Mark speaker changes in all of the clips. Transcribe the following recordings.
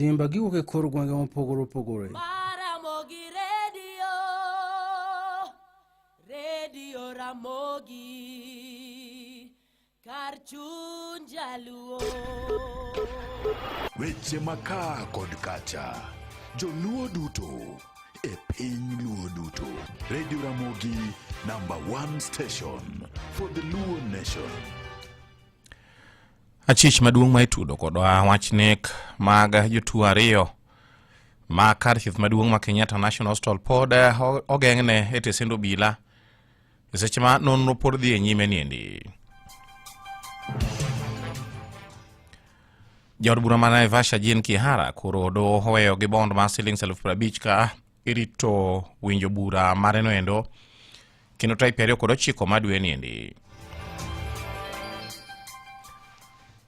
Speaker 1: Simba giwuok e kor gwenge mopogore opogore.
Speaker 2: Ramogi Radio Ramogi kar chuny jaluo.
Speaker 3: Weche maka kod kacha joluo duto e piny luo duto. Radio Ramogi #1 station for the Luo nation.
Speaker 4: Achich maduong' ma itudo kodwa wach nek mag jotuo ariyo ma kar thieth maduong' ma Kenyatta National Hospital pod ogeng'ne e tesend obila e seche ma nonro pod dhi e nyime niendi. Jaod bura ma Naivasha Jane Kihara koro do oweyo gi bond mar Sh50,000 ka irito winjo bura mare noendo kendo tarehe 29 ma dwe niendi.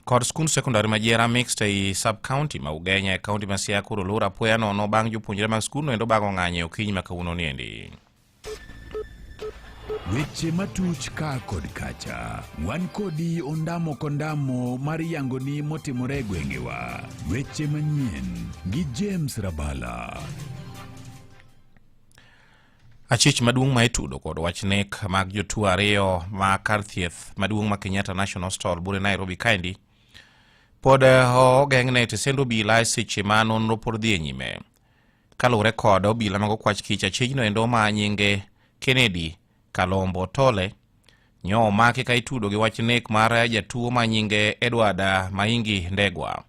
Speaker 4: Kod skund sekondari majera mixed ei sub-county ma Ugenya e county ma Siaya koro lura apoya nono bang' jopuonjre mag skund noendo bago ng'anye okinyi ma kawuono niendi.
Speaker 3: Weche matuch ka kod kacha wan kodi ondamo kondamo mar yangoni motimore e gwengewa. Weche manyien gi James Rabala.
Speaker 4: Achich maduong' ma itudo kod wach nek mag jotuo ariyo ma kar thieth maduong' ma Kenyatta National Hospital bure Nairobi kaendi pod ogeng'ne tesend obila e seche ma nonro pod dhi e nyime. Kalure kod obila mag okwach kich achijno endo ma nyinge Kennedy Kalombo Tole nyo maki ka itudo gi wach nek mar jatuo ma nyinge Edward Maingi Ndegwa.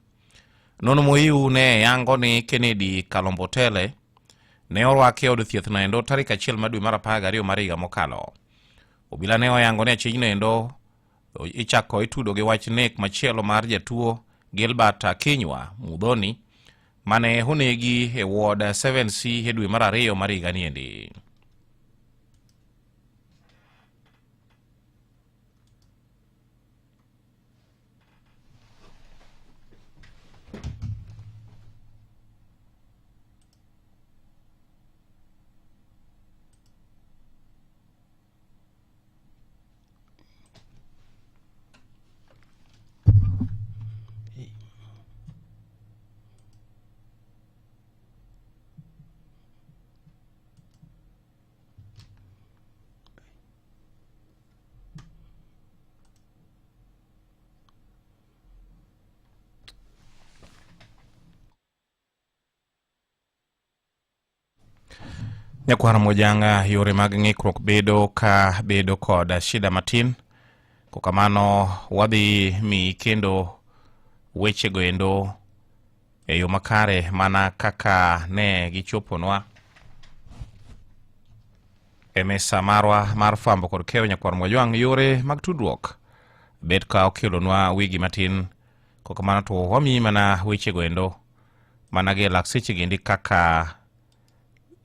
Speaker 4: Nono moiu ne yango ni Kennedy Kalombo Tole ne orwake od thieth no endo tarik 1 dwe mar 12 mar higa mokalo. Obila ne oyango ni achijno endo ichako itudo gi wach nek machielo mar jatuo Gilbert Kinywa Mudhoni mane honegi e ward 7C e dwe mar 2 mar higa niendi. Nyakwara mojanga yore mag ng'ikruok bedo kod shida matin. Kokamano wadhi mi kendo weche goendo e yo makare mana kaka ne gichoponwa e mesa marwa mar fambo kod keyo. Nyakwara mojwang' yore mag tudruok bet ka okelonwa wigi matin. Kokamano to wami mana weche goendo mana ge lakseche gindi kaka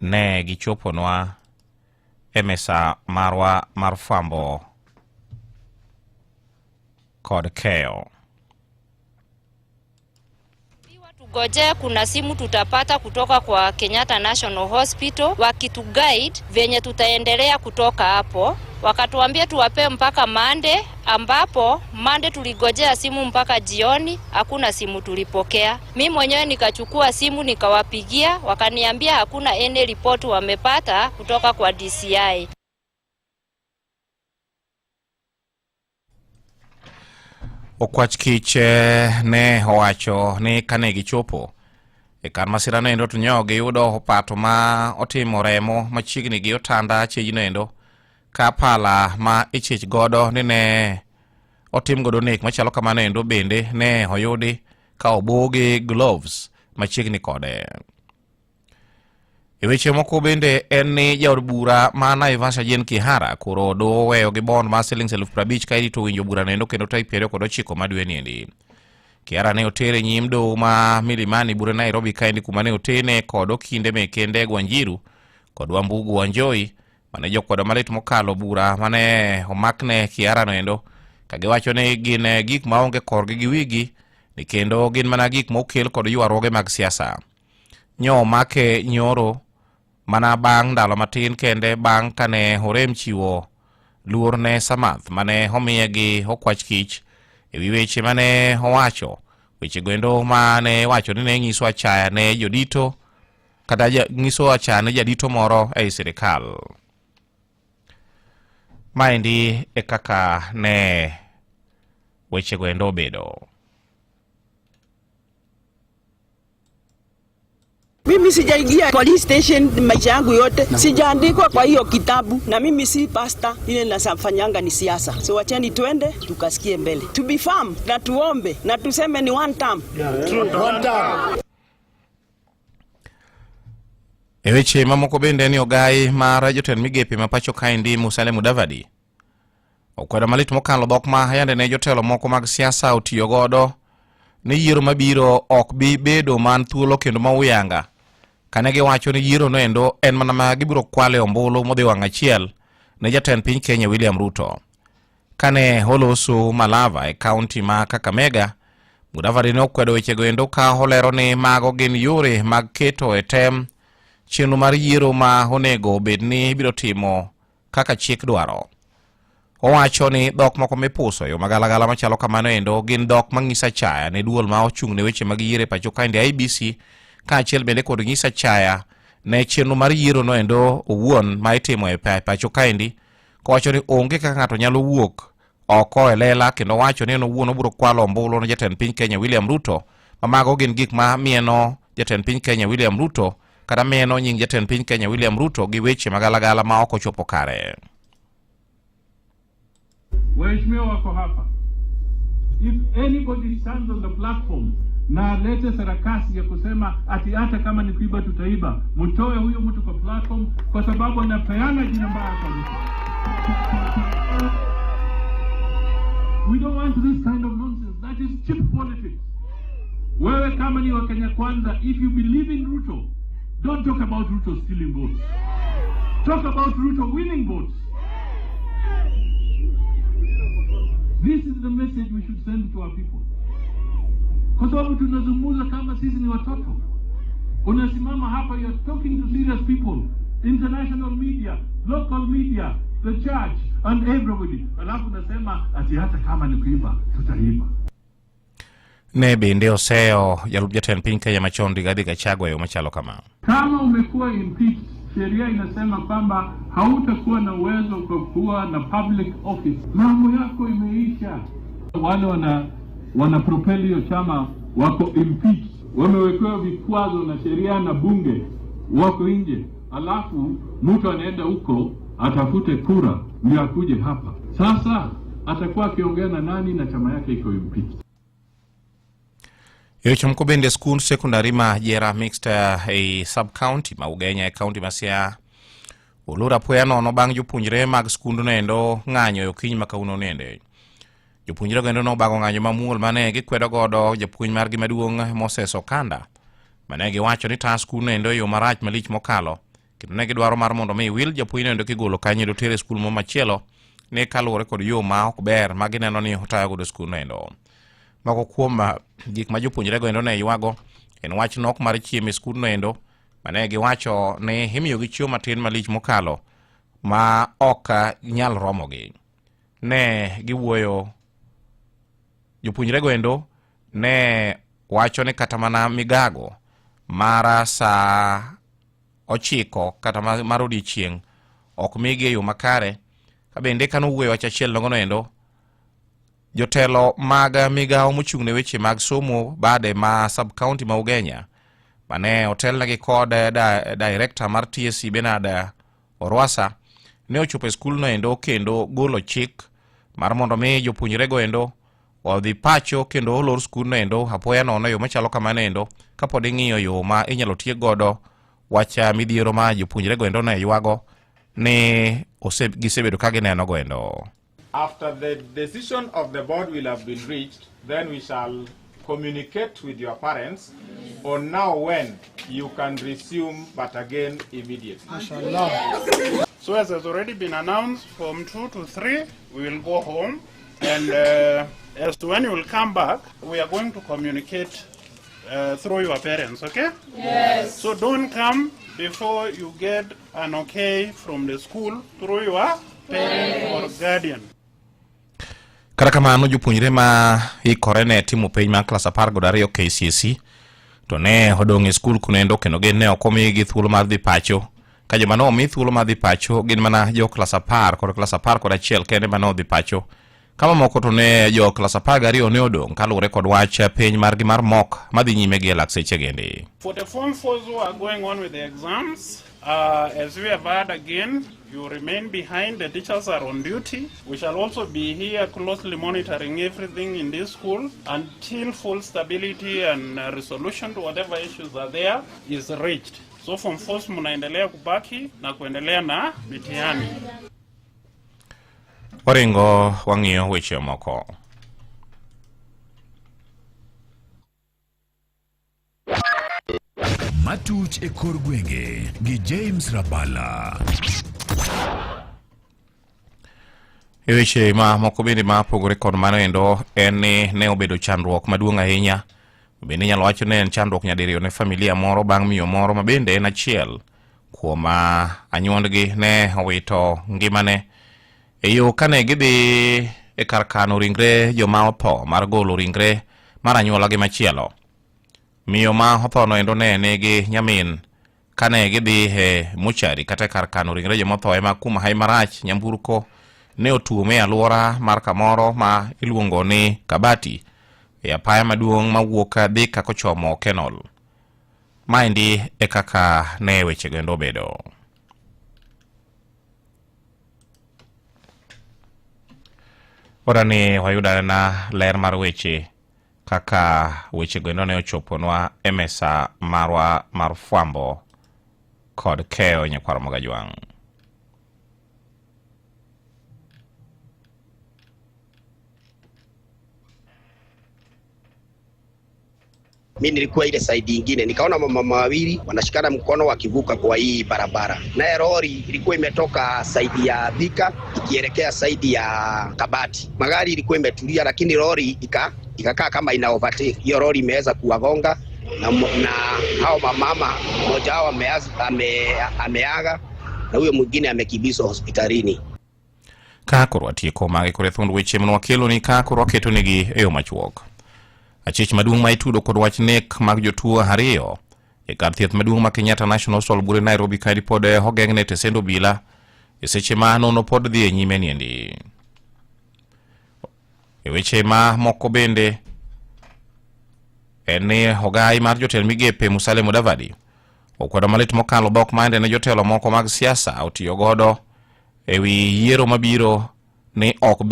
Speaker 4: ne gichoponwa e mesa marwa mar fambo kod keyo.
Speaker 5: Tugoje kuna simu tutapata kutoka kwa Kenyatta National Hospital wakituguide venye tutaendelea kutoka hapo. Wakatuambia tuwape mpaka Monday, ambapo Monday tuligojea simu mpaka jioni, hakuna simu tulipokea. Mimi mwenyewe nikachukua simu nikawapigia, wakaniambia hakuna any report wamepata kutoka kwa DCI.
Speaker 4: Okwach kich ne owacho ni kane gichopo e kar masira no endo to nyoge yudo opato ma otimo remo machiegni gi otanda chejino endo ka pala ma ichich godo ni ne otim godo nek machalo kamano endo bende ne oyudi ka obogi gloves machiegni kode. E weche moko bende en ni jaod bura ma Naivasha Jane Kihara koro do weyo gi bond mar Sh50,000 ka irito winjo bura nendo kendo tarehe 29 ma dwe niendi. Kihara ne otere nyim doho ma Milimani bura Nairobi kaendi kuma ne otene kod okinde meke Ndegwa Njiru kod Wambugu Wanjohi mane jokwodo malit mokalo bura mane omakne Kihara no endo ka giwacho ni gin gik maonge korgi gi wigi ni kendo gin mana gik mokel kod ywaruoge mag siasa. Nyo make nyoro mana bang' ndalo matin kende bang' kane orem chiwo luor ne Samath mane homiye gi okwach kich e wi weche mane owacho Weche goendo mane wacho ni ne nyiso achaya ne jodito kata nyiso achaya ne jadito moro ei sirikal. Maendi e kaka ne weche goendo bedo.
Speaker 6: Mimi sijaingia police station maisha yangu yote. Sijaandikwa kwa hiyo kitabu na mimi si pastor, ile nasafanyanga ni siasa. So wacheni twende tukasikie mbele. To be firm na tuombe na tuseme ni one term. One term.
Speaker 4: Eweche mamoko bende ni ogai mar jotend migepe mapacho kaendi Musalia Mudavadi okweda malit mokalo dhok ma yande ne jotelo moko mag siasa otiyo godo ni yiero mabiro ok bi bedo man thuolo kendo mauyanga kane giwacho ni yiero no endo en mana ma gibiro kwale ombulu modhi wang' achiel ne jatend piny Kenya William Ruto. Kane holoso Malava e kaunti ma Kakamega, Mudavadi ne okwedo weche goendo ka olero ni mago gin yore mag keto e tem chenro mar yiero ma onego bed ni biro timo kaka chik dwaro. Owacho ni dhok moko mipuso yo magalagala machalo kamano endo gin dhok mang'isa chaya ne duol ma ochung' ne weche mag yiero pacho kaendi IEBC kaachiel bende kod ng'isa chaya ne chenro mar yiero no endo owuon ma itimo e pacho kaendi, kowacho ni onge kaka ng'ato nyalo wuok oko e lela kendo wacho ni owuon obiro kwalo ombulu ne jatend piny Kenya William Ruto. Mamago gin gik ma mieno jatend piny Kenya William Ruto kata mieno nying jatend piny Kenya William Ruto gi weche magalagala ma ok ochopo kare.
Speaker 7: Waheshimiwa wako hapa. If anybody stands on the platform na lete sarakasi ya kusema ati hata kama ni kuiba tutaiba, mtoe huyo mtu kwa platform kwa sababu anapeana jina mbaya kabisa. We don't want this kind of nonsense. That is cheap politics. Wewe kama ni wa Kenya Kwanza, if you believe in Ruto, don't talk about Ruto stealing votes. Talk about Ruto winning votes. This is the message we should send to our people. Kwa sababu tunazungumza kama sisi ni watoto. Unasimama hapa, you're talking to serious people, international media, local media, the church and everybody. Alafu nasema ati hata kama ni kuiba tutaiba.
Speaker 4: Ne bende oseo jalup jatend piny Kenya machon Rigathi Gachagua yo machalo kama.
Speaker 7: Kama umekuwa impeached, sheria inasema kwamba hautakuwa na uwezo kwa kuwa na public office. Mambo yako imeisha. Wale wana propel hiyo chama wako impeached, wamewekewa vikwazo na sheria na bunge, wako nje. Alafu mtu anaenda huko atafute kura ndio akuje hapa. Sasa atakuwa akiongea na nani na chama yake iko impeached?
Speaker 4: Yoche mko bende skul sekondari ma Jera Mixed e sub-county ma Ugenya e county masia ulura poyano no bang jopunjre mag skundu nendo ng'anyo yo kiny makauno nende. Jopunjre goendo no bago ng'anyo mamuol mane gikwedo godo japuonj margi maduong' Moses Okanda mane giwacho ni ta skul nendo yo marach malich mokalo kendo ne gidwaro mar mondo mi wil japuonj nendo kigolo kanyo do tere skul mo machielo ne kalore kod yo ma ok ber ma gineno ni otayo godo skul nendo. Mako kuom gik ma jopuonjre goendo ne ywago en wach nok mar chiemo e skul nendo mane giwacho ne imiyo gi chiemo matin malich mokalo ma ok nyal romogi. Ne giwuoyo jopuonjre goendo ne wacho ni kata mana migago mara sa 9 kata mar odiechieng' ok migi e yo makare. Kabende kano wuoyo wach achiel nogo endo jotelo mag migao mochung'ne weche mag somo bade ma sub-county ma Ugenya mane otelnegi kod director mar TSC Bernard Orwasa ne ochopo e skul no endo kendo golo chik mar mondo mi jopuonjre goendo odhi pacho kendo olor skul no endo apoya nono yo machalo kamano endo kapod ing'iyo yo ma inyalo tiek godo wacha midhiero ma jopuonjre goendo ne ywago ni gisebedo ka gineno goendo.
Speaker 8: After the decision of the board will have been reached, then we shall communicate with your parents on now when you can resume, but again immediately.
Speaker 9: So as has already been announced, from 2 to 3 we will go home, and as to when you will come back, we are going to communicate through your parents, okay?
Speaker 2: Yes.
Speaker 9: So don't come before you get an okay from the school through your parent or guardian.
Speaker 4: Kata kamano jopuonjre ma ikore ne timo penj mar klas 12 KCSE to ne odong' e skul kunendo kendo gin ne okomigi thuolo mar dhi pacho. Ka joma no omi thuolo mar dhi pacho gin mana jo klas 10 kod klas 11 kende mano dhi pacho. Kama moko to ne jo klas 12 ne odong' kaluwore kod wach penj margi mar mock madhi nyime gi lakseche gende.
Speaker 9: For the Form 4s who are going on with the exams, as we have heard again, you remain behind. The teachers are on duty. We shall also be here closely monitoring everything in this school until full stability and resolution to whatever issues are there is reached. So Form 4s munaendelea kubaki na kuendelea na mitihani.
Speaker 4: Waringo wang'iyo weche moko.
Speaker 3: Matuch e kor gwenge gi James Rabala.
Speaker 4: Weche ma moko bende ma pogore kod mano endo en ni ne obedo chandruok maduong' ahinya. Bende nyalo wacho ne en chandruok nyadiriyo ne familia moro bang' miyo moro ma bende en achiel kuom anyuondgi ne owito ngimane e yo kane gidhi e kar kano ringre joma otho mar golo ringre mar anyuola gi machielo. Miyo ma otho no endo ne nigi nyamin kane gidhi e mochari kata kar kano ringre joma otho ema kuma hai marach nyamburko ne otuome alwora mar kamoro ma iluongo ni Kabati e apaya maduong' mawuok dhi kakochomo Kenol. Maendi e kaka ne weche gendo bedo. Ora ni wayuda na ler mar weche kaka weche gendo ne ochoponwa e mesa marwa mar fwambo kod keyo nyakwaro Mogajwang'.
Speaker 10: Mimi nilikuwa ile side nyingine nikaona mama wawili wanashikana mkono wakivuka kwa hii barabara. Na lori ilikuwa imetoka side ya Thika ikielekea side ya Kabati. Magari ilikuwa imetulia lakini lori ikakaa kama ina overtake. Hiyo lori imeweza kuwagonga na hao mama mmoja wao ameaga na huyo mwingine amekimbizwa hospitalini.
Speaker 4: Kakoro atieko mage kore thund weche mno wakelo ni kakoro keto nigi eyo machuok. Achich maduong' ma itudo kod wach nek mag jotuo ariyo e kar thieth maduong' ma Kenyatta National Hospital bure Nairobi kadi pod ogeng'ne tesendo bila e seche ma nono pod dhi e nyime niendi. E weche ma moko bende en ni ogai mar jotelo migepe Musalia Mudavadi okwedo malit mokalo dhok mande ne jotelo moko mag siasa otiyo godo e wi yiero mabiro ni ok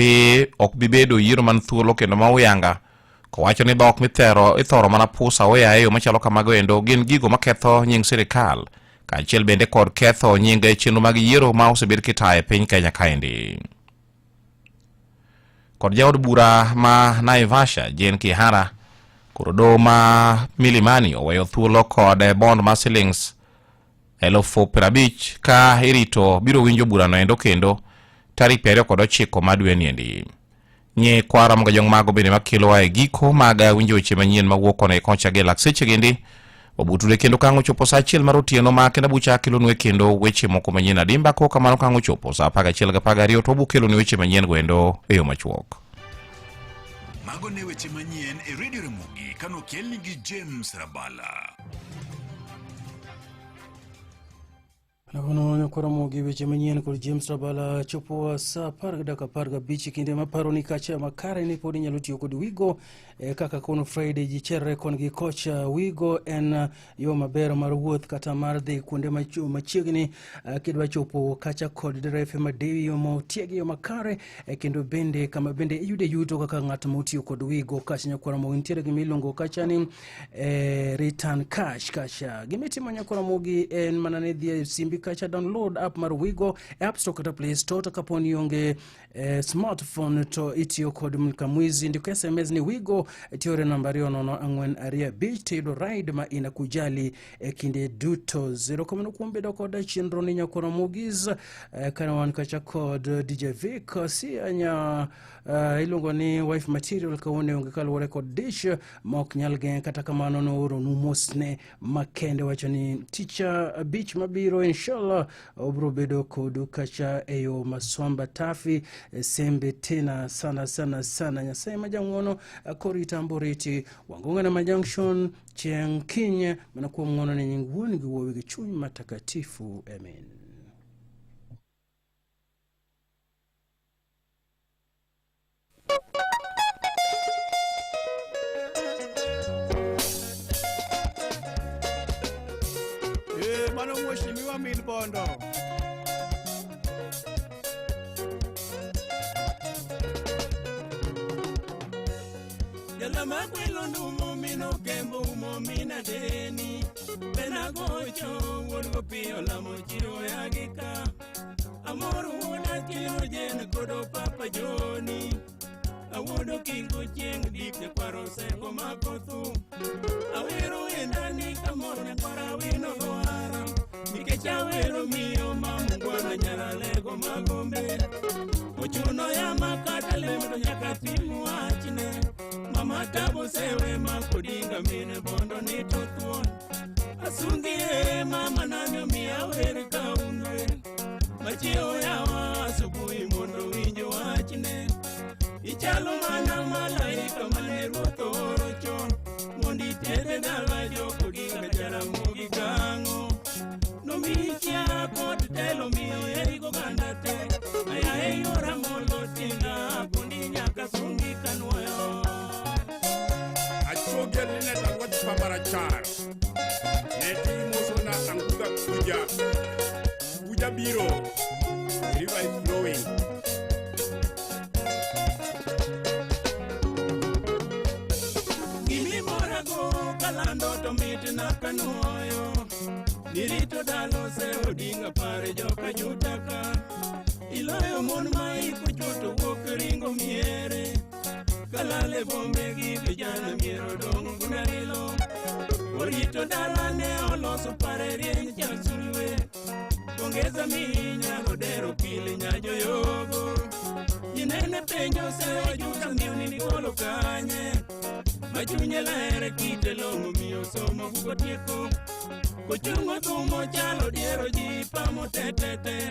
Speaker 4: bi bedo yiero man thuolo kendo ma uyanga. Kowacho ni dhok mithero ithoro mana pusa oya eyo machalo kamago endo gin gigo maketho nying sirikal kaachiel bende kod ketho nying chenro mag yiero ma osebed kitayo e piny Kenya kaendi. Kod jaod bura ma Naivasha Jane Kihara korodo ma Milimani oweyo thuolo kod bond ma shillings 50,000 ka irito biro winjo bura no endo kendo tarik 29 ma dwe niendi. Nye kwara Mogajwang' mago bende makelo wa e giko maga winjo weche manyien mawuok kone koncha ge lakseche gendi obutude kendo kango chopo sa achiel mar otieno ma kenda bucha kelo nwe kendo weche moko manyien adimba ko kamano kango chopo sa 11:12 to bukelo ni weche manyien gwendo e yo machuok.
Speaker 3: Mago ne weche manyien e Radio Ramogi kano kelni gi James Rabala.
Speaker 1: Nakono nyakora mogi weche manyien kod James Rabala chopo sa 10:15 kinde maparo ni kacha makare ni podi nyalo tiyo kod Wigo kaka kono Friday jicherre kon gi kocha Wigo en yo maber mar wuoth kata mar dhi kuonde machiegni kidwa chopo kacha kod derefe madewi yo motiegi yo makare kendo bende kama bende yude yuto kaka ng'at motiyo kod Wigo kacha nyakora mogi ntiere gi milongo kacha ni return cash kacha gimitimo nyakora mogi en manane dhie simbi kacha download app mar Wigo App Store kata Play Store to kaponi yonge smartphone to itiyo kod mkamwizi ndiko SMS ni Wigo tiore nambari ono angwen aria beach tido ride ma ina kujali kinde duto 0 kumbe dokoda chinro ni nyakora mogiz kana wan kacha kod DJ Vic si anya ilungo ni wife material kaone ungekalo record dish mok nyalge kata kamano no oro numosne makende wacho ni teacher beach mabiro in short auchiel obro bedo kodu kacha eyo masomba tafi sembe tena sana Nyasaye majang'wono korita mboriti Wangong'ana ma junction chieng' kiny mana kuom ng'wono ne nying wuon gi wuowi gi chuny matakatifu. Amen.
Speaker 11: Mano mheshimiwa Milbondo.
Speaker 12: Jalama kwelo ndumo mino kembo umo mina deni Pena gocho wuodgo piyo lamo chiro yagika Amoro wuoda kiro jen kodo papa Joni Awuodo kingo chieng' dikne kwaro seko makothu Awero endani kamone para wino goara Nikech awero miyo mamungwana nyara lego magombe Ochuno ya makata lemdo nyaka timu wachne Mama tabo sewe makodinga mine bondo ni tothuon Asungie mama nanyo miya were kaunwe Machio yawa asubuhi mondo winjo wachne Ichalo mana malaika mane ruotho oro chon Mondi tere dala joko ginga jaramogi gang'o Nomikia kod telo miyo yerigo ganda te Aya yora molo tinga pundi nyaka sungi kanwoyo
Speaker 11: Achogel neta wat paparachar. Neti mosona anguga kuja biro. The river is flowing.
Speaker 12: Gimi morago kalando to mit na kanuoyo Nirito dalo se odinga pare joka jutaka Iloyo mon ma iko choto wuok ringo miere Kalale bombe gi vijana miero dongo gunarilo Orito dala ne oloso pare rieny chasulwe Kongeza minya godero pile nyajo yogo Jinene penjo se ojuta miuni nikolo kanye Machunye laere kite longo miyo somo kuko tieko Kochungo thumo chalo diero jipa motetete